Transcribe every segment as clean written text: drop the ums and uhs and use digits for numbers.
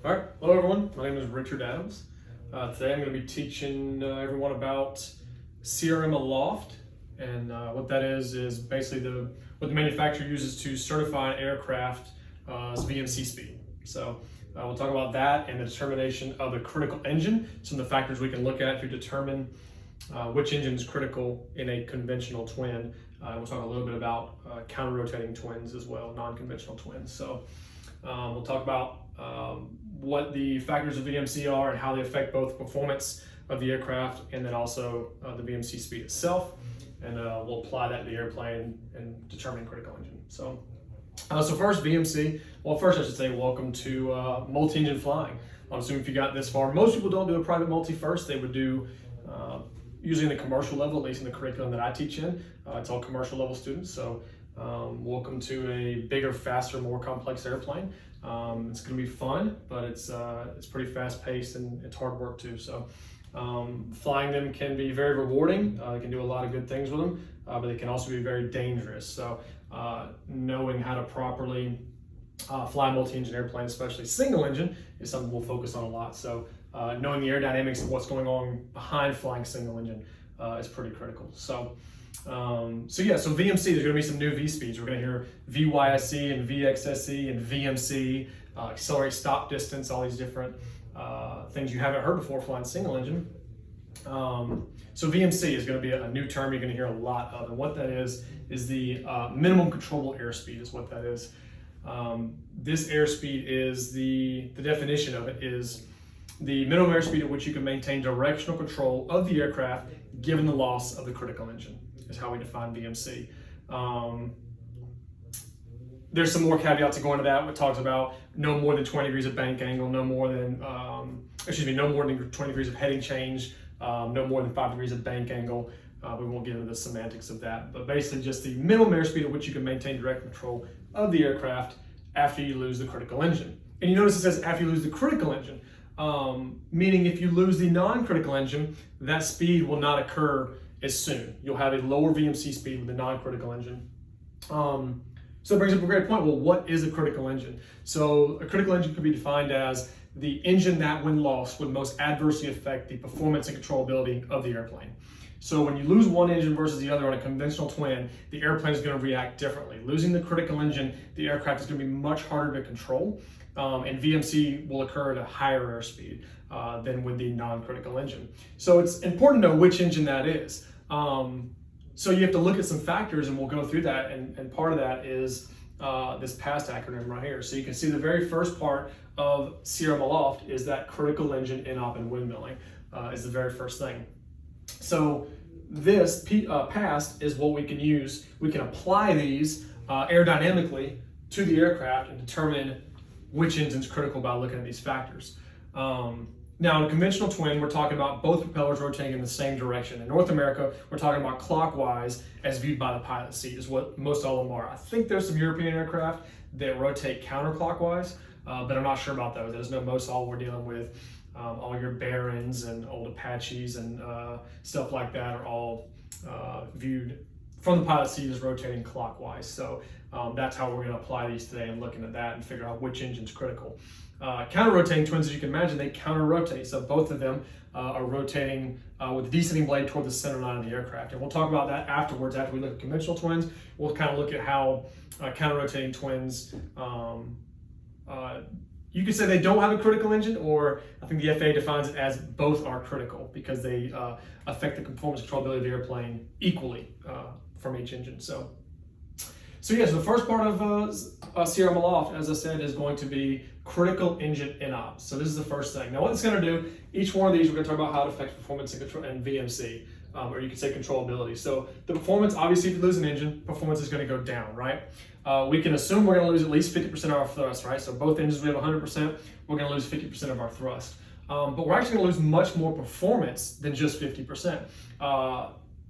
All right, hello everyone. My name is Richard Adams. Today I'm going to be teaching everyone about CRMALOFT, and what that is basically what the manufacturer uses to certify an aircraft's VMC speed. So we'll talk about that and the determination of the critical engine, some of the factors we can look at to determine which engine is critical in a conventional twin. We'll talk a little bit about counter-rotating twins as well, non-conventional twins. So we'll talk about what the factors of VMC are and how they affect both the performance of the aircraft and then also the VMC speed itself. And we'll apply that to the airplane and determining critical engine. So first, VMC. Well, first I should say welcome to multi-engine flying. I'm assuming if you got this far, most people don't do a private multi first. They would do usually in the commercial level, at least in the curriculum that I teach in. It's all commercial level students. So welcome to a bigger, faster, more complex airplane. It's going to be fun, but it's pretty fast paced and it's hard work too. So flying them can be very rewarding. You can do a lot of good things with them, but they can also be very dangerous. So knowing how to properly fly a multi-engine airplane, especially single engine, is something we'll focus on a lot. So knowing the aerodynamics of what's going on behind flying single engine is pretty critical. So VMC, there's going to be some new V speeds. We're going to hear VYSE and VXSE and VMC, accelerate stop distance, all these different things you haven't heard before flying single engine. So VMC is going to be a new term you're going to hear a lot of, and what that is the minimum controllable airspeed is what that is. This airspeed is the definition of it is the minimum airspeed at which you can maintain directional control of the aircraft given the loss of the critical engine, is how we define VMC. There's some more caveats to go into that. It talks about no more than 20 degrees of bank angle, no more than 20 degrees of heading change, no more than 5 degrees of bank angle. We won't get into the semantics of that, but basically just the minimum airspeed at which you can maintain direct control of the aircraft after you lose the critical engine. And you notice it says after you lose the critical engine, meaning if you lose the non-critical engine, that speed will not occur as soon. You'll have a lower VMC speed with the non-critical engine. So it brings up a great point. Well, what is a critical engine? So a critical engine could be defined as the engine that, when lost, would most adversely affect the performance and controllability of the airplane. So when you lose one engine versus the other on a conventional twin, the airplane is going to react differently. Losing the critical engine, the aircraft is going to be much harder to control, and VMC will occur at a higher airspeed than with the non-critical engine. So it's important to know which engine that is. So you have to look at some factors, and we'll go through that, and part of that is this PAST acronym right here. So you can see the very first part of CRMALOFT is that critical engine in-op and windmilling is the very first thing. So this PAST is what we can use. We can apply these aerodynamically to the aircraft and determine which engine is critical by looking at these factors. Now, in a conventional twin, we're talking about both propellers rotating in the same direction. In North America, we're talking about clockwise as viewed by the pilot seat is what most all of them are. I think there's some European aircraft that rotate counterclockwise, but I'm not sure about those. There's no most all we're dealing with. All your Barons and old Apaches and stuff like that are all viewed from the pilot seat as rotating clockwise. So that's how we're going to apply these today and looking at that and figure out which engine's critical. Counter-rotating twins, as you can imagine, they counter-rotate. So both of them are rotating with the descending blade toward the center line of the aircraft. And we'll talk about that afterwards. After we look at conventional twins, we'll kind of look at how counter-rotating twins, you could say they don't have a critical engine, or I think the FAA defines it as both are critical because they affect the performance controllability of the airplane equally from each engine. So the first part of CRMALOFT, as I said, is going to be critical engine in-op. So this is the first thing. Now what it's going to do, each one of these, we're going to talk about how it affects performance and control and VMC, or you could say controllability. So the performance, obviously if you lose an engine, performance is going to go down, right? We can assume we're going to lose at least 50% of our thrust, right? So both engines we have 100%, we're going to lose 50% of our thrust. But we're actually going to lose much more performance than just 50%.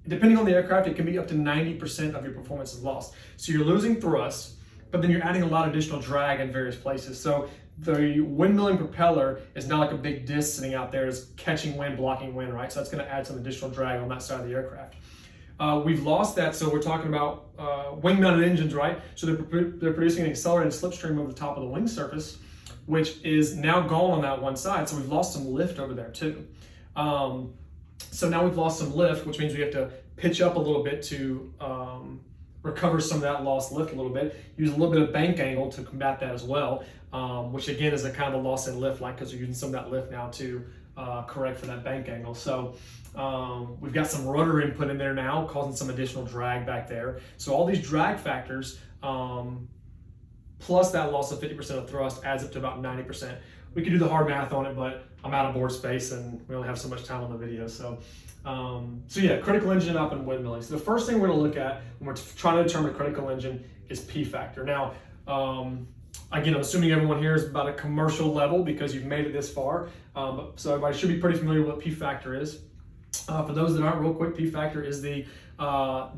Depending on the aircraft, it can be up to 90% of your performance is lost. So you're losing thrust, but then you're adding a lot of additional drag in various places. So the windmilling propeller is not like a big disc sitting out there, is catching wind, blocking wind, right? So that's going to add some additional drag on that side of the aircraft. We've lost that, so we're talking about wing-mounted engines, right? So they're producing an accelerated slipstream over the top of the wing surface. which is now gone on that one side. So we've lost some lift over there too. So now we've lost some lift, which means we have to pitch up a little bit to recover some of that lost lift a little bit. Use a little bit of bank angle to combat that as well, which again is a kind of a loss in lift line because we're using some of that lift now to correct for that bank angle. So we've got some rudder input in there now, causing some additional drag back there. So all these drag factors, plus that loss of 50% of thrust adds up to about 90%. We could do the hard math on it, but I'm out of board space and we only have so much time on the video. So yeah, critical engine up and windmilling. So the first thing we're gonna look at when we're trying to determine a critical engine is P factor. Now, again, I'm assuming everyone here is about a commercial level because you've made it this far. So everybody should be pretty familiar with what P factor is. For those that aren't, real quick, P factor is the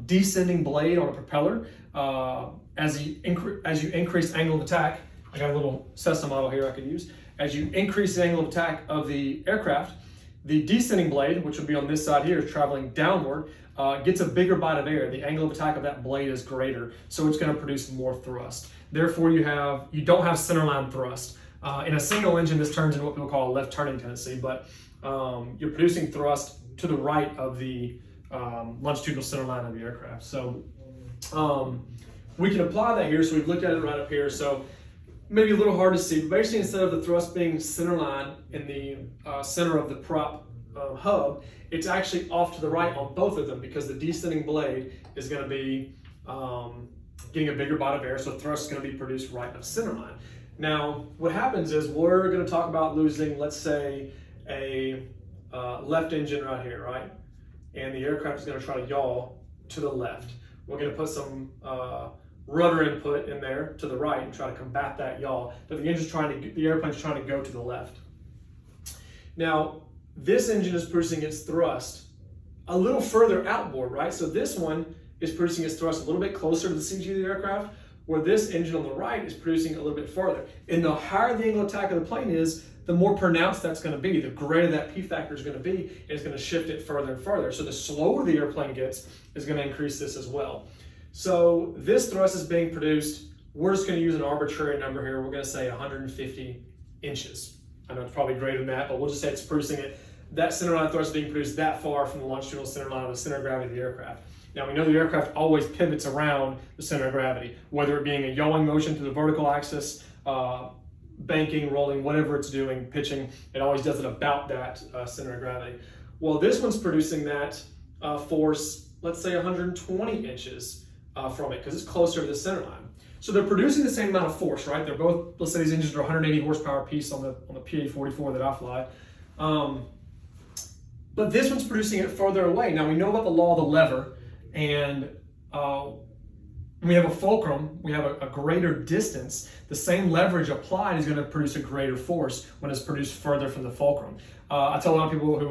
descending blade on a propeller. As you increase angle of attack, I got a little Cessna model here I could use. As you increase the angle of attack of the aircraft, the descending blade, which would be on this side here, is traveling downward, gets a bigger bite of air. The angle of attack of that blade is greater, so it's going to produce more thrust. Therefore, you don't have centerline thrust. In a single engine, this turns into what people call a left turning tendency, but you're producing thrust to the right of the longitudinal centerline of the aircraft. So we can apply that here. So we've looked at it right up here. So maybe a little hard to see, but basically instead of the thrust being centerline in the center of the prop hub, it's actually off to the right on both of them because the descending blade is going to be getting a bigger bite of air, so thrust is going to be produced right of centerline. Now, what happens is we're going to talk about losing, let's say, a left engine right here, right? And the aircraft is going to try to yaw to the left. We're going to put some rudder input in there to the right and try to combat that yaw, but the airplane's trying to go to the left. Now, this engine is producing its thrust a little further outboard, right? So this one is producing its thrust a little bit closer to the CG of the aircraft, where this engine on the right is producing a little bit farther. And the higher the angle of attack of the plane is, the more pronounced that's going to be. The greater that P factor is going to be, it's going to shift it further and further. So the slower the airplane gets is going to increase this as well. So this thrust is being produced, we're just going to use an arbitrary number here. We're going to say 150 inches. I know it's probably greater than that, but we'll just say it's producing it. That centerline thrust is being produced that far from the longitudinal centerline of the center of gravity of the aircraft. Now we know the aircraft always pivots around the center of gravity, whether it being a yawing motion to the vertical axis, banking, rolling, whatever it's doing, pitching, it always does it about that center of gravity. Well, this one's producing that force, let's say 120 inches from it, because it's closer to the center line. So they're producing the same amount of force, right? They're both, let's say these engines are 180 horsepower piece on the PA-44 that I fly. But this one's producing it further away. Now we know about the law of the lever, and we have a fulcrum, we have a greater distance. The same leverage applied is going to produce a greater force when it's produced further from the fulcrum. I tell a lot of people who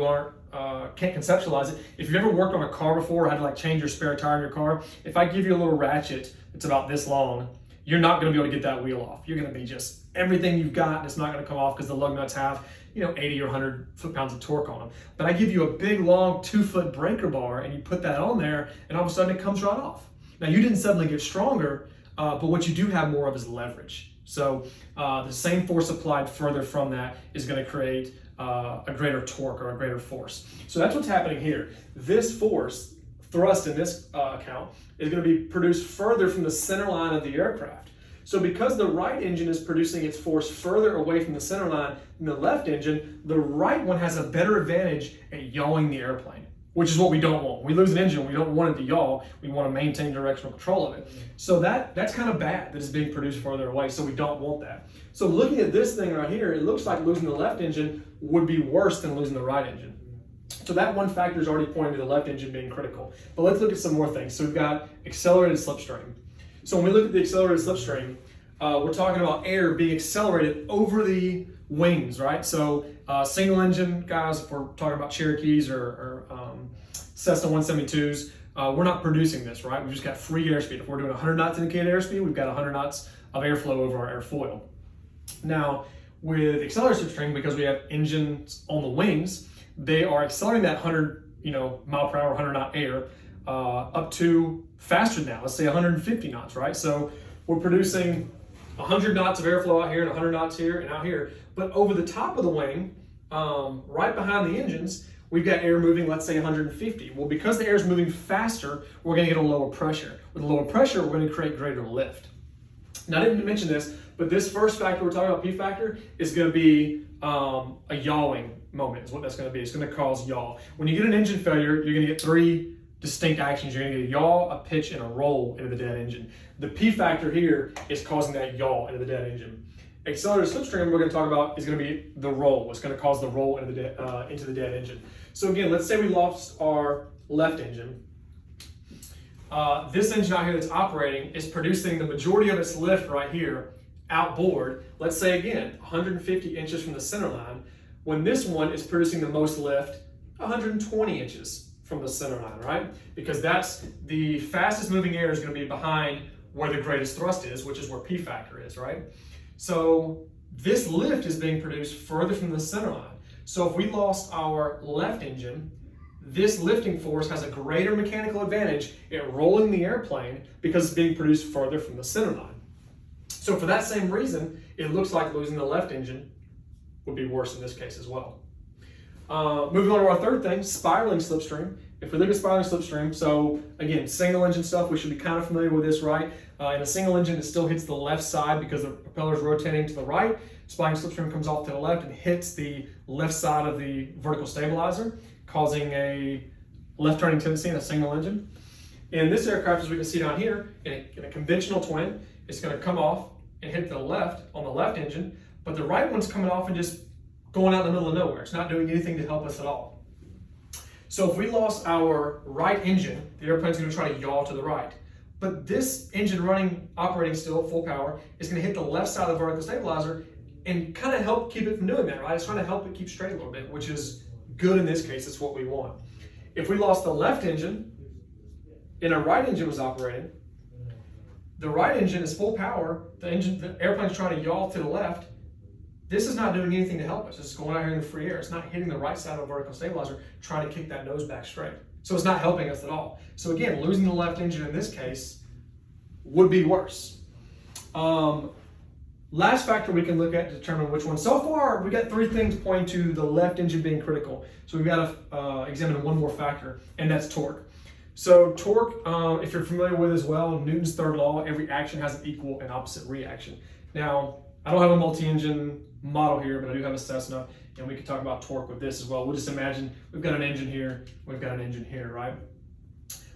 can't conceptualize it, if you've ever worked on a car before or had to like change your spare tire in your car, if I give you a little ratchet that's about this long, you're not going to be able to get that wheel off. You're going to be just everything you've got, and it's not going to come off because the lug nuts have 80 or 100 foot-pounds of torque on them. But I give you a big, long 2-foot breaker bar, and you put that on there, and all of a sudden it comes right off. Now, you didn't suddenly get stronger, but what you do have more of is leverage. So the same force applied further from that is going to create a greater torque or a greater force. So that's what's happening here. This force, thrust in this account, is going to be produced further from the center line of the aircraft. So because the right engine is producing its force further away from the center line than the left engine, the right one has a better advantage at yawing the airplane, which is what we don't want. We lose an engine, we don't want it to yaw, we want to maintain directional control of it. So that's kind of bad that it's being produced further away, so we don't want that. So looking at this thing right here, it looks like losing the left engine would be worse than losing the right engine. So that one factor is already pointing to the left engine being critical. But let's look at some more things. So we've got accelerated slipstream. So when we look at the accelerated slipstream, we're talking about air being accelerated over the wings, right? So single engine guys, if we're talking about Cherokees or Cessna 172s, we're not producing this, right? We've just got free airspeed. If we're doing 100 knots indicated airspeed, we've got 100 knots of airflow over our airfoil. Now, with accelerated slipstream, because we have engines on the wings, they are accelerating that 100 mile per hour, 100 knot air up to faster than that. Let's say 150 knots, right? So we're producing 100 knots of airflow out here and 100 knots here and out here. But over the top of the wing, right behind the engines, we've got air moving, let's say 150. Well, because the air is moving faster, we're going to get a lower pressure. With a lower pressure, we're going to create greater lift. Now, I didn't mention this, but this first factor we're talking about, P factor, is going to be a yawing moment is what that's going to be. It's going to cause yaw. When you get an engine failure, you're going to get three distinct actions. You're going to get a yaw, a pitch, and a roll into the dead engine. The P factor here is causing that yaw into the dead engine. Accelerated slipstream we're going to talk about is going to be the roll. It's going to cause the roll into the dead engine. So again, let's say we lost our left engine. This engine out here that's operating is producing the majority of its lift right here outboard. Let's say again, 150 inches from the center line, when this one is producing the most lift 120 inches from the center line, right? Because that's the fastest moving air is going to be behind where the greatest thrust is, which is where P factor is, right? So this lift is being produced further from the center line. So if we lost our left engine, this lifting force has a greater mechanical advantage at rolling the airplane because it's being produced further from the center line. So for that same reason, it looks like losing the left engine would be worse in this case as well. Moving on to our third thing, spiraling slipstream. If we look at spiraling slipstream, so again, single engine stuff, we should be kind of familiar with this, right? In a single engine, it still hits the left side because the propeller is rotating to the right. Spiraling slipstream comes off to the left and hits the left side of the vertical stabilizer, causing a left turning tendency in a single engine. In this aircraft, as we can see down here, in a conventional twin, it's going to come off and hit the left on the left engine, but the right one's coming off and just going out in the middle of nowhere. It's not doing anything to help us at all. So if we lost our right engine, the airplane's going to try to yaw to the right. But this engine operating still full power, is going to hit the left side of the vertical stabilizer and kind of help keep it from doing that, right? It's trying to help it keep straight a little bit, which is good in this case. It's what we want. If we lost the left engine and a right engine was operating, the right engine is full power, the airplane's trying to yaw to the left. This is not doing anything to help us. It's going out here in the free air. It's not hitting the right side of the vertical stabilizer, trying to kick that nose back straight. So it's not helping us at all. So again, losing the left engine in this case would be worse. Last factor we can look at to determine which one. So far, we got three things pointing to the left engine being critical. So we've got to examine one more factor, and that's torque. So torque, if you're familiar with as well, Newton's third law, every action has an equal and opposite reaction. Now, I don't have a multi-engine model here, but I do have a Cessna, and we can talk about torque with this as well. We'll just imagine we've got an engine here, we've got an engine here, right?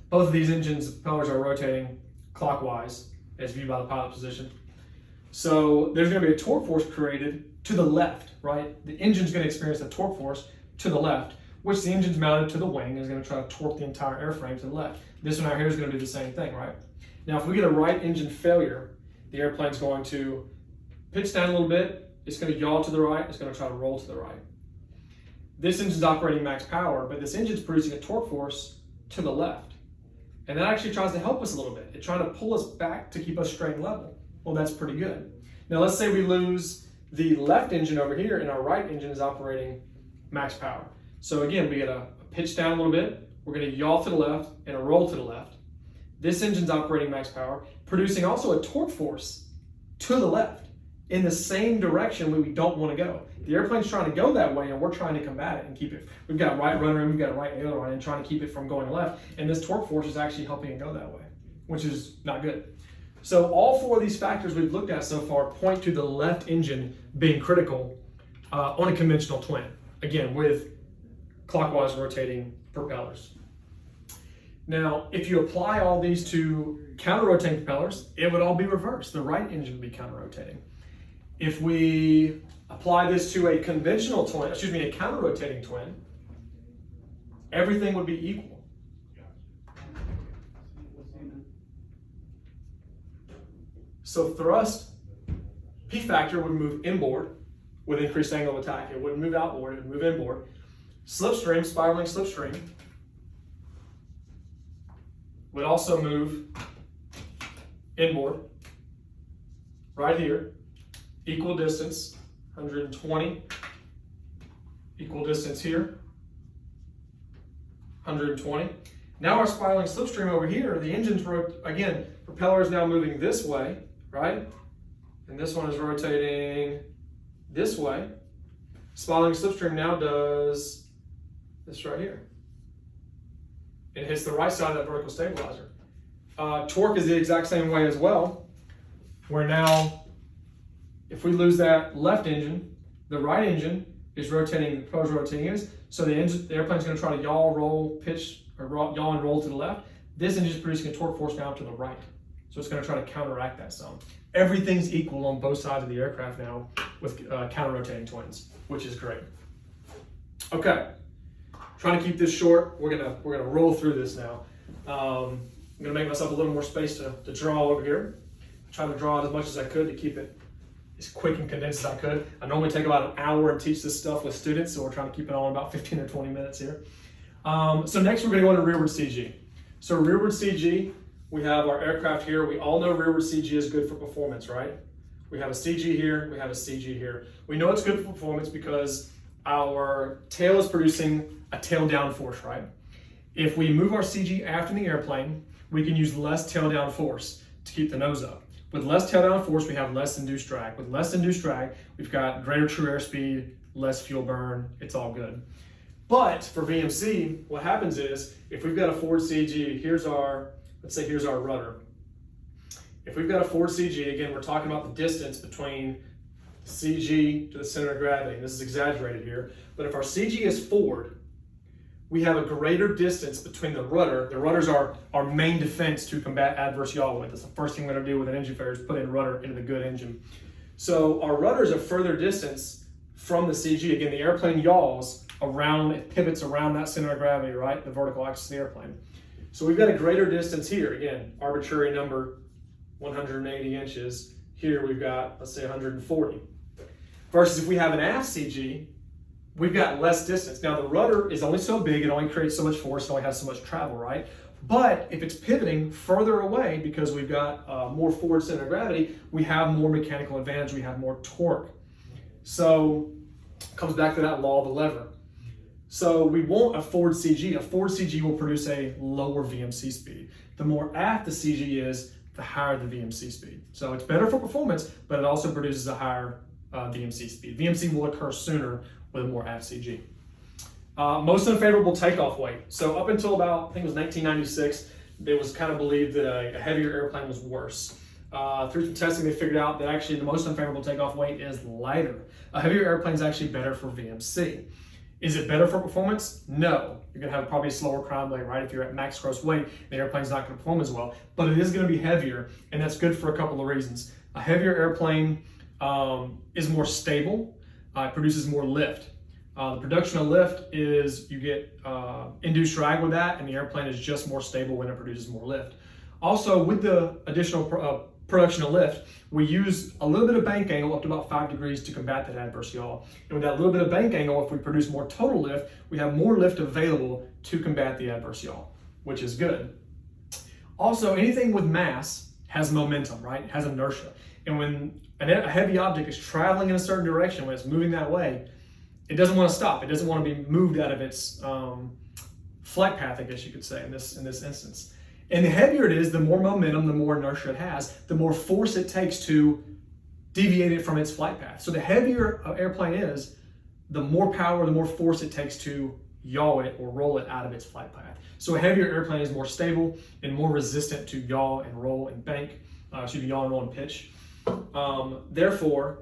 Both of these engines, the propellers are rotating clockwise as viewed by the pilot position. So there's going to be a torque force created to the left, right? The engine's going to experience a torque force to the left, which the engine's mounted to the wing and is going to try to torque the entire airframe to the left. This one out here is going to do the same thing, right? Now, if we get a right engine failure, the airplane's going to pitch down a little bit, it's going to yaw to the right, it's going to try to roll to the right. This engine's operating max power, but this engine's producing a torque force to the left. And that actually tries to help us a little bit. It's trying to pull us back to keep us straight and level. Well, that's pretty good. Now, let's say we lose the left engine over here and our right engine is operating max power. So again, we get a pitch down a little bit, we're going to yaw to the left and a roll to the left. This engine's operating max power, producing also a torque force to the left in the same direction we don't want to go. The airplane's trying to go that way and we're trying to combat it and keep it. We've got right rudder and we've got right aileron and trying to keep it from going left, and this torque force is actually helping it go that way, which is not good. So all four of these factors we've looked at so far point to the left engine being critical on a conventional twin, again with clockwise rotating propellers. Now, if you apply all these to counter-rotating propellers, it would all be reversed. The right engine would be counter-rotating. If we apply this to a conventional twin, a counter-rotating twin, everything would be equal. So thrust, P factor would move inboard with increased angle of attack. It wouldn't move outboard, it would move inboard. Slipstream, spiraling slipstream, would also move inboard, right here, equal distance, 120, equal distance here, 120. Now our spiraling slipstream over here, the engine's, again, propeller is now moving this way, right? and this one is rotating this way. Spiraling slipstream now does this right here. It hits the right side of that vertical stabilizer. Torque is the exact same way as well, where now, if we lose that left engine, the right engine is rotating, the propeller rotating is, so the airplane's going to try to yaw, roll, pitch, or yaw and roll to the left. This engine is producing a torque force now to the right. So it's going to try to counteract that some. Everything's equal on both sides of the aircraft now with counter-rotating twins, which is great. Okay, trying to keep this short. We're gonna roll through this now. I'm gonna make myself a little more space to draw over here. Try to draw it as much as I could to keep it as quick and condensed as I could. I normally take about an hour and teach this stuff with students, so we're trying to keep it all in about 15 or 20 minutes here. So next we're gonna go into Rearward Cg. So Rearward Cg, we have our aircraft here. We all know Rearward Cg is good for performance, right? We have a CG here, we have a CG here. We know it's good for performance because our tail is producing a tail down force, right? If we move our CG aft in the airplane, we can use less tail down force to keep the nose up. With less tail down force, we have less induced drag. With less induced drag, we've got greater true airspeed, less fuel burn, it's all good. But for VMC, what happens is, if we've got a forward CG, let's say here's our rudder. If we've got a forward CG, again, we're talking about the distance between CG to the center of gravity. This is exaggerated here, but if our CG is forward, we have a greater distance between the rudder. The rudders are our main defense to combat adverse yaw weight. That's the first thing we're gonna do with an engine failure is put in rudder into the good engine. So our rudder is a further distance from the CG. Again, the airplane yaws around, it pivots around that center of gravity, right? The vertical axis of the airplane. So we've got a greater distance here. Again, arbitrary number, 180 inches. Here we've got, let's say 140. Versus if we have an aft CG, we've got less distance. Now the rudder is only so big, it only creates so much force, it only has so much travel, right? But if it's pivoting further away because we've got more forward center of gravity, we have more mechanical advantage, we have more torque. So it comes back to that law of the lever. So we want a forward CG. A forward CG will produce a lower VMC speed. The more aft the CG is, the higher the VMC speed. So it's better for performance, but it also produces a higher VMC speed. VMC will occur sooner with a more aft CG. Most unfavorable takeoff weight. So up until about, I think it was 1996, it was kind of believed that a heavier airplane was worse. Through some testing, they figured out that actually the most unfavorable takeoff weight is lighter. A heavier airplane is actually better for VMC. Is it better for performance? No. You're gonna have probably a slower climb rate, right? If you're at max gross weight, the airplane's not gonna perform as well, but it is gonna be heavier, and that's good for a couple of reasons. A heavier airplane is more stable, it produces more lift. The production of lift is you get induced drag with that, and the airplane is just more stable when it produces more lift. Also, with the additional production of lift, we use a little bit of bank angle up to about 5 degrees to combat that adverse yaw. And with that little bit of bank angle, if we produce more total lift, we have more lift available to combat the adverse yaw, which is good. Also, anything with mass has momentum, right? It has inertia. And when a heavy object is traveling in a certain direction, when it's moving that way, it doesn't want to stop. It doesn't want to be moved out of its flight path, I guess you could say, in this instance. And the heavier it is, the more momentum, the more inertia it has, the more force it takes to deviate it from its flight path. So the heavier an airplane is, the more power, the more force it takes to yaw it or roll it out of its flight path. So a heavier airplane is more stable and more resistant to yaw and roll and bank, yaw and roll and pitch. Therefore,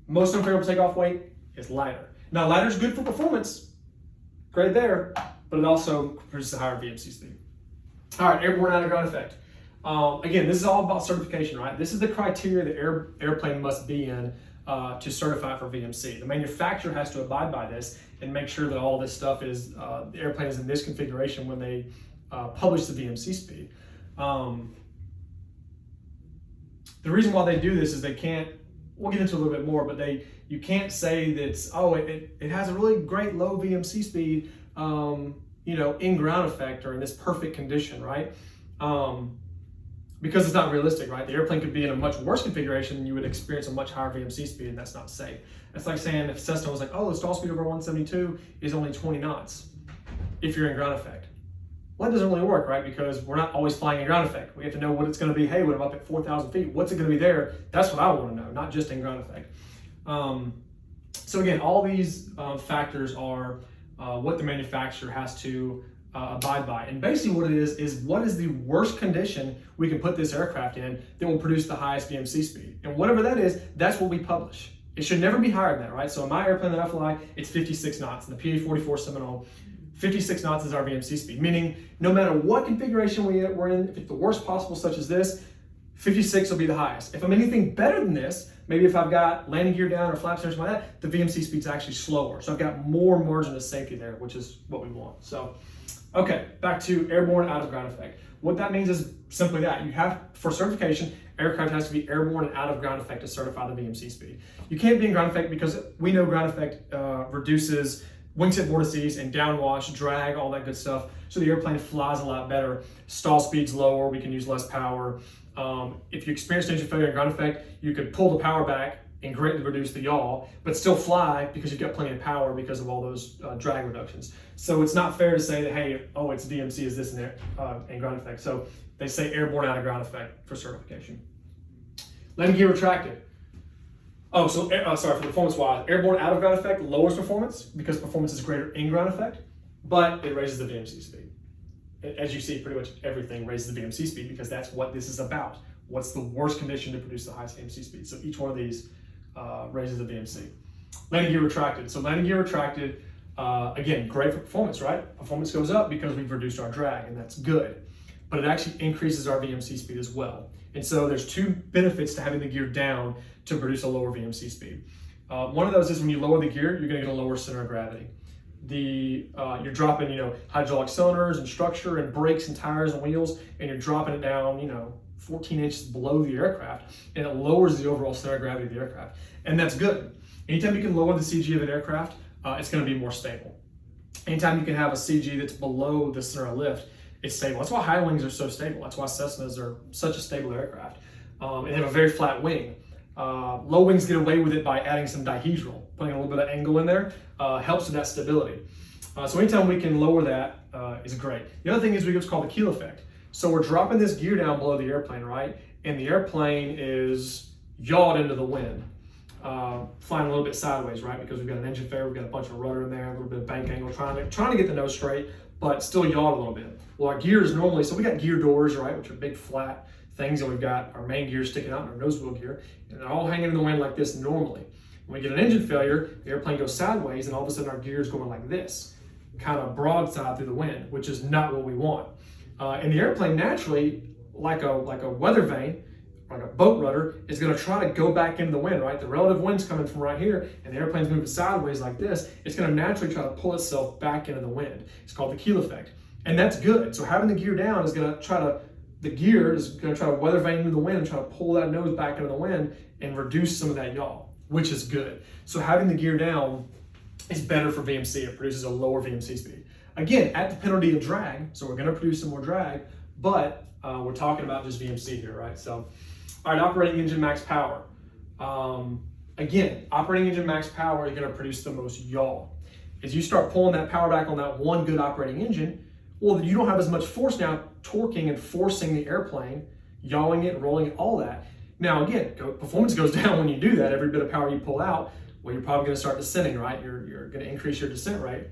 most unfavorable takeoff weight is lighter. Now lighter is good for performance, great there, but it also produces a higher VMC speed. All right, airborne out-of-ground effect. Again, this is all about certification, right? This is the criteria the airplane must be in to certify for VMC. The manufacturer has to abide by this and make sure that all this stuff is, the airplane is in this configuration when they publish the VMC speed. The reason why they do this is they can't, we'll get into a little bit more, but you can't say that, oh, it has a really great low VMC speed, in ground effect or in this perfect condition, right? Because it's not realistic, right? The airplane could be in a much worse configuration and you would experience a much higher VMC speed, and that's not safe. It's like saying if Cessna was like, oh, the stall speed over 172 is only 20 knots if you're in ground effect. Well, that doesn't really work, right? Because we're not always flying in ground effect. We have to know what it's going to be. Hey, when I'm up at 4,000 feet, what's it going to be there? That's what I want to know, not just in ground effect. So again, all these factors are what the manufacturer has to abide by. And basically what it is what is the worst condition we can put this aircraft in that will produce the highest VMC speed. And whatever that is, that's what we publish. It should never be higher than that, right? So in my airplane that I fly, it's 56 knots. In the PA-44 Seminole, 56 knots is our VMC speed, meaning no matter what configuration we're in, if it's the worst possible such as this, 56 will be the highest. If I'm anything better than this, maybe if I've got landing gear down or flaps or something like that, the VMC speed's actually slower. So I've got more margin of safety there, which is what we want. So, okay, back to airborne out of ground effect. What that means is simply that. You have, for certification, aircraft has to be airborne and out of ground effect to certify the VMC speed. You can't be in ground effect because we know ground effect reduces wingtip vortices and downwash, drag, all that good stuff. So the airplane flies a lot better. Stall speed's lower, we can use less power. If you experience engine failure in ground effect, you could pull the power back and greatly reduce the yaw, but still fly because you've got plenty of power because of all those drag reductions. So it's not fair to say that, hey, oh, it's VMC is this in ground effect. So they say airborne out of ground effect for certification. Landing gear retracted. Oh, so sorry, for performance-wise, airborne out of ground effect lowers performance because performance is greater in ground effect, but it raises the VMC speed. As you see, pretty much everything raises the VMC speed because that's what this is about. What's the worst condition to produce the highest VMC speed? So each one of these raises the VMC. Landing gear retracted. So landing gear retracted, again, great for performance, right? Performance goes up because we've reduced our drag, and that's good. But it actually increases our VMC speed as well. And so there's two benefits to having the gear down to produce a lower VMC speed. One of those is when you lower the gear, you're going to get a lower center of gravity. You're dropping, hydraulic cylinders and structure and brakes and tires and wheels, and you're dropping it down, 14 inches below the aircraft, and it lowers the overall center of gravity of the aircraft. And that's good. Anytime you can lower the CG of an aircraft, it's going to be more stable. Anytime you can have a CG that's below the center of lift, it's stable. That's why high wings are so stable. That's why Cessnas are such a stable aircraft. And they have a very flat wing. Low wings get away with it by adding some dihedral, putting a little bit of angle in there, helps with that stability. So anytime we can lower that is great. The other thing is what's called the Keel Effect. So we're dropping this gear down below the airplane, right? And the airplane is yawed into the wind, flying a little bit sideways, right? Because we've got an engine failure, we've got a bunch of rudder in there, a little bit of bank angle, trying to get the nose straight, but still yawed a little bit. Well, our gear is normally, so we got gear doors, right, which are big flat things, and we've got our main gear sticking out and our nose wheel gear, and they're all hanging in the wind like this normally. When we get an engine failure, the airplane goes sideways, and all of a sudden our gear is going like this, kind of broadside through the wind, which is not what we want. And the airplane naturally, like a weather vane, like a boat rudder, is going to try to go back into the wind, right? The relative wind's coming from right here, and the airplane's moving sideways like this. It's going to naturally try to pull itself back into the wind. It's called the Keel Effect. And that's good. So having the gear down is going to try to, the gear is going to try to weather vane into the wind and try to pull that nose back into the wind and reduce some of that yaw, which is good. So having the gear down is better for VMC. It produces a lower VMC speed. Again, at the penalty of drag, so we're going to produce some more drag, but we're talking about just VMC here, right? So, all right, operating engine max power. Again, operating engine max power is going to produce the most yaw. As you start pulling that power back on that one good operating engine, well, you don't have as much force now torquing and forcing the airplane, yawing it, rolling it, all that. Now, again, performance goes down when you do that. Every bit of power you pull out, well, you're probably going to start descending, right? You're going to increase your descent rate.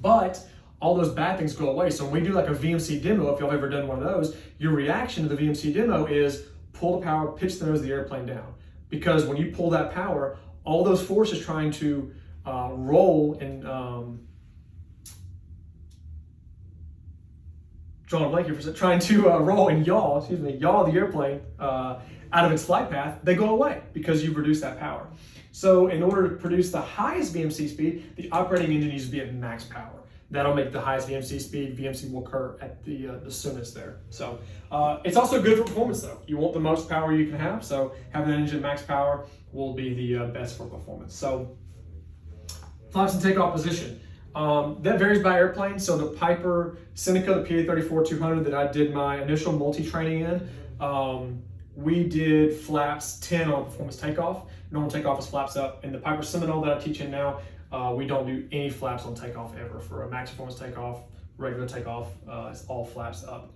But all those bad things go away. So when we do like a VMC demo, if y'all have ever done one of those, your reaction to the VMC demo is pull the power, pitch the nose of the airplane down. Because when you pull that power, all those forces trying to roll and drawing a blank here for a second, trying to roll and yaw the airplane out of its flight path, they go away because you've reduced that power. So in order to produce the highest VMC speed, the operating engine needs to be at max power. That'll make the highest VMC speed. VMC will occur at the soonest there. So it's also good for performance though. You want the most power you can have, so having an engine at max power will be the best for performance. So flaps and takeoff position. That varies by airplane. So the Piper Seneca, the PA-34-200 that I did my initial multi-training in, we did flaps 10 on performance takeoff. Normal takeoff is flaps up. In the Piper Seminole that I teach in now, we don't do any flaps on takeoff ever for a max performance takeoff regular takeoff, it's all flaps up.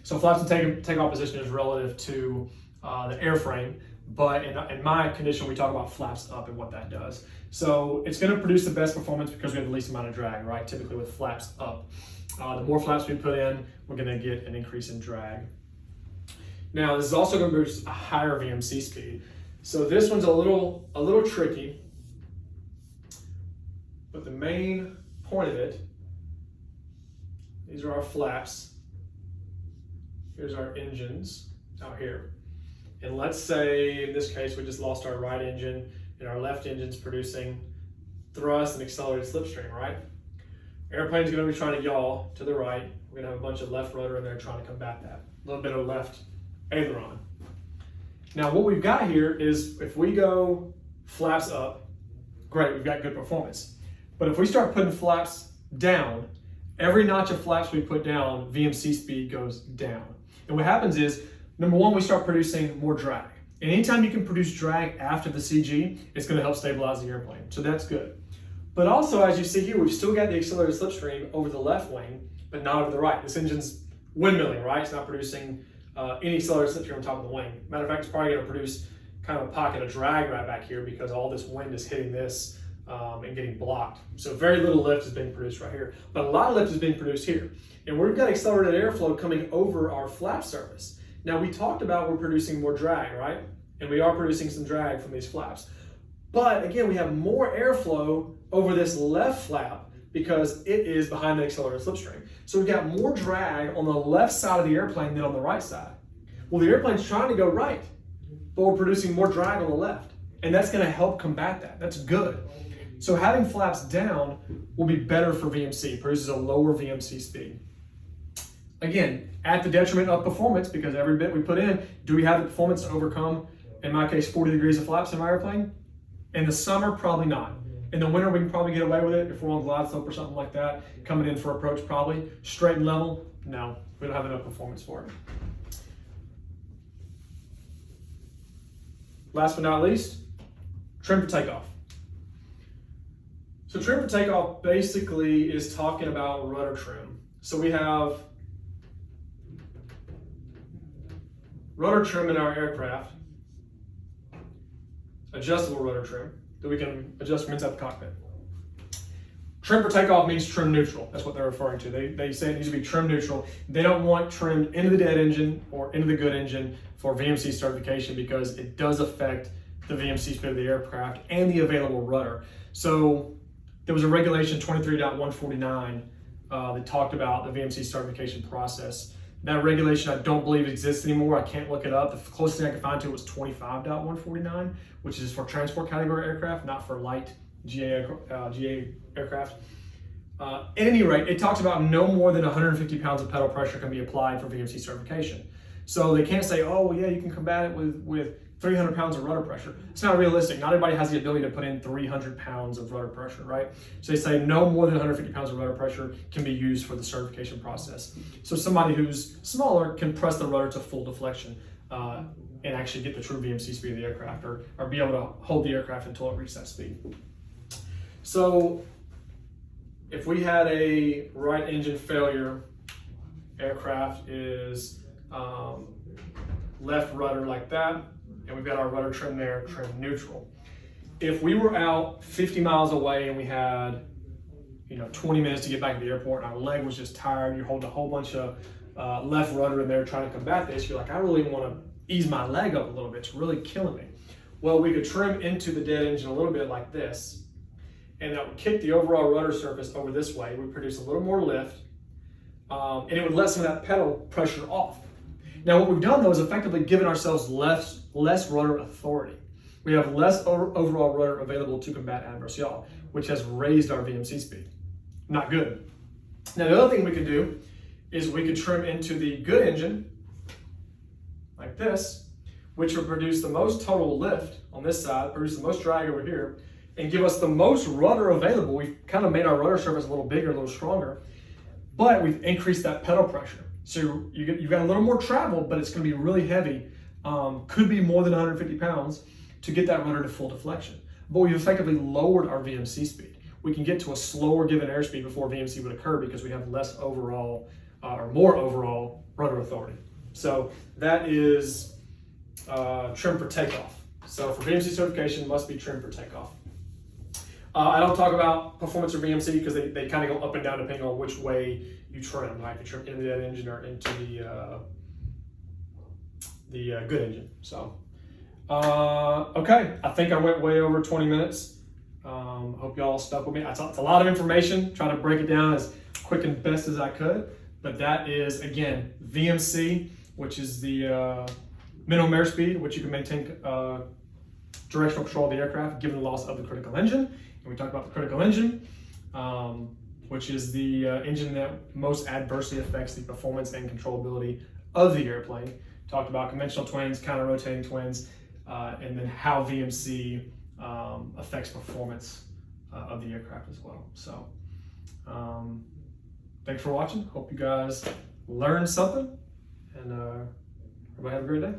So flaps and takeoff position is relative to the airframe, but in my condition, we talk about flaps up and what that does. So it's going to produce the best performance because we have the least amount of drag, right? Typically with flaps up. The more flaps we put in, we're going to get an increase in drag. Now, this is also going to produce a higher VMC speed. So this one's a little tricky, but the main point of it, these are our flaps. Here's our engines out here. And let's say, in this case, we just lost our right engine and our left engine's producing thrust and accelerated slipstream, right? Airplane's gonna be trying to yaw to the right. We're gonna have a bunch of left rudder in there trying to combat that. A little bit of left aileron. Now what we've got here is if we go flaps up, great, we've got good performance. But if we start putting flaps down, every notch of flaps we put down, VMC speed goes down. And what happens is, number one, we start producing more drag. And anytime you can produce drag after the CG, it's going to help stabilize the airplane. So that's good. But also, as you see here, we've still got the accelerated slipstream over the left wing, but not over the right. This engine's windmilling, right? It's not producing any accelerated slipstream on top of the wing. Matter of fact, it's probably going to produce kind of a pocket of drag right back here because all this wind is hitting this and getting blocked. So very little lift is being produced right here, but a lot of lift is being produced here. And we've got accelerated airflow coming over our flap surface. Now we talked about we're producing more drag, right? And we are producing some drag from these flaps. But again, we have more airflow over this left flap because it is behind the accelerated slipstream. So we've got more drag on the left side of the airplane than on the right side. Well, the airplane's trying to go right, but we're producing more drag on the left. And that's gonna help combat that. That's good. So having flaps down will be better for VMC, produces a lower VMC speed. Again, at the detriment of performance, because every bit we put in, do we have the performance to overcome, in my case, 40 degrees of flaps in my airplane? In the summer, probably not. In the winter, we can probably get away with it if we're on glide slope or something like that. Coming in for approach, probably. Straight and level, no, we don't have enough performance for it. Last but not least, trim for takeoff. So trim for takeoff basically is talking about rudder trim. So we have rudder trim in our aircraft, adjustable rudder trim that we can adjust from inside the cockpit. Trim for takeoff means trim neutral. That's what they're referring to. They say it needs to be trim neutral. They don't want trimmed into the dead engine or into the good engine for VMC certification because it does affect the VMC speed of the aircraft and the available rudder. So there was a regulation 23.149 that talked about the VMC certification process. That regulation I don't believe exists anymore. I can't look it up. The closest thing I could find to it was 25.149, which is for transport category aircraft, not for light GA aircraft. At any rate, it talks about no more than 150 pounds of pedal pressure can be applied for VMC certification. So they can't say, oh, well, yeah, you can combat it with 300 pounds of rudder pressure. It's not realistic. Not everybody has the ability to put in 300 pounds of rudder pressure, right? So they say no more than 150 pounds of rudder pressure can be used for the certification process. So somebody who's smaller can press the rudder to full deflection and actually get the true VMC speed of the aircraft or be able to hold the aircraft until it reaches that speed. So if we had a right engine failure, aircraft is left rudder like that, and we've got our rudder trim there, trim neutral. If we were out 50 miles away and we had 20 minutes to get back to the airport and our leg was just tired, you're holding a whole bunch of left rudder in there trying to combat this, you're like, I really want to ease my leg up a little bit, it's really killing me. Well, we could trim into the dead engine a little bit like this, and that would kick the overall rudder surface over this way. We produce a little more lift, and it would let some of that pedal pressure off. Now what we've done though is effectively given ourselves less rudder authority. We have less overall rudder available to combat adverse yaw, which has raised our VMC speed. Not good. Now the other thing we could do is we could trim into the good engine like this, which would produce the most total lift on this side, produce the most drag over here, and give us the most rudder available. We've kind of made our rudder surface a little bigger, a little stronger, but we've increased that pedal pressure. So you've got a little more travel, but it's going to be really heavy. Could be more than 150 pounds to get that rudder to full deflection. But we've effectively lowered our VMC speed. we can get to a slower given airspeed before VMC would occur because we have less overall or more overall rudder authority. So that is trim for takeoff. So for VMC certification, must be trim for takeoff. I don't talk about performance or VMC because they kind of go up and down depending on which way you trim, right? If you trim into that engine or into the good engine. So, okay, I think I went way over 20 minutes. Hope y'all stuck with me. It's a lot of information, trying to break it down as quick and best as I could. But that is, again, VMC, which is the minimum airspeed, which you can maintain directional control of the aircraft given the loss of the critical engine. And we talked about the critical engine, which is the engine that most adversely affects the performance and controllability of the airplane. Talked about conventional twins, counter-rotating twins, and then how VMC affects performance of the aircraft as well. So thanks for watching. Hope you guys learned something, and everybody have a great day.